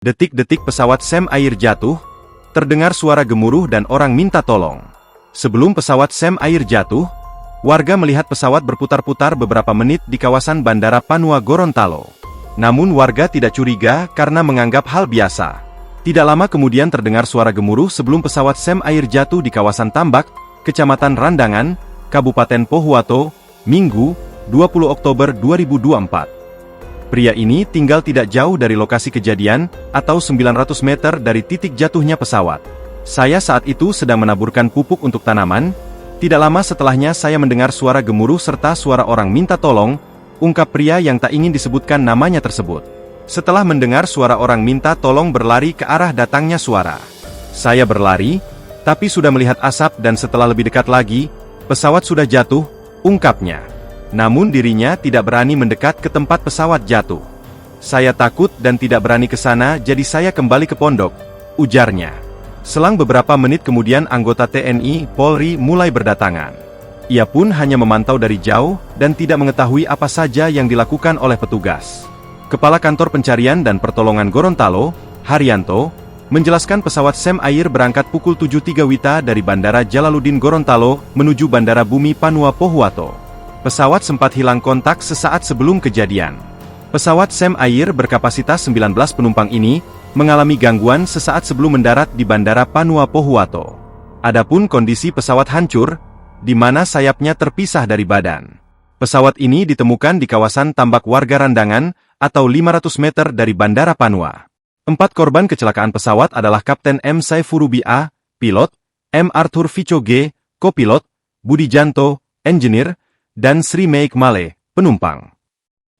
Detik-detik pesawat Sam Air jatuh, terdengar suara gemuruh dan orang minta tolong. Sebelum pesawat Sam Air jatuh, warga melihat pesawat berputar-putar beberapa menit di kawasan Bandara Panua Gorontalo. Namun warga tidak curiga karena menganggap hal biasa. Tidak lama kemudian terdengar suara gemuruh sebelum pesawat Sam Air jatuh di kawasan Tambak, Kecamatan Randangan, Kabupaten Pohuwato, Minggu, 20 Oktober 2024. Pria ini tinggal tidak jauh dari lokasi kejadian, atau 900 meter dari titik jatuhnya pesawat. Saya saat itu sedang menaburkan pupuk untuk tanaman. Tidak lama setelahnya saya mendengar suara gemuruh serta suara orang minta tolong, ungkap pria yang tak ingin disebutkan namanya tersebut. Setelah mendengar suara orang minta tolong berlari ke arah datangnya suara. Saya berlari, tapi sudah melihat asap dan setelah lebih dekat lagi, pesawat sudah jatuh, ungkapnya. Namun dirinya tidak berani mendekat ke tempat pesawat jatuh. Saya takut dan tidak berani ke sana, jadi saya kembali ke pondok, ujarnya. Selang beberapa menit kemudian anggota TNI, Polri mulai berdatangan. Ia pun hanya memantau dari jauh dan tidak mengetahui apa saja yang dilakukan oleh petugas. Kepala Kantor Pencarian dan Pertolongan Gorontalo, Haryanto, menjelaskan pesawat Sam Air berangkat pukul 7.3 WITA dari Bandara Jalaluddin Gorontalo menuju Bandara Bumi Panua Pohuwato. Pesawat sempat hilang kontak sesaat sebelum kejadian. Pesawat Sam Air berkapasitas 19 penumpang ini mengalami gangguan sesaat sebelum mendarat di Bandara Panua Pohuwato. Adapun kondisi pesawat hancur, di mana sayapnya terpisah dari badan. Pesawat ini ditemukan di kawasan Tambak Warga Randangan, atau 500 meter dari Bandara Panua. 4 korban kecelakaan pesawat adalah Kapten M. Saifurubi A, pilot, M. Arthur Vico G, kopilot, Budi Janto, engineer, dan Sri Meik Male, penumpang.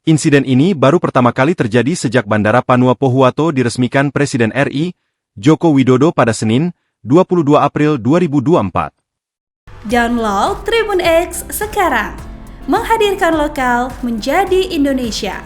Insiden ini baru pertama kali terjadi sejak Bandara Panua Pohuwato diresmikan Presiden RI, Joko Widodo pada Senin, 22 April 2024. Download Tribun X sekarang, menghadirkan lokal menjadi Indonesia.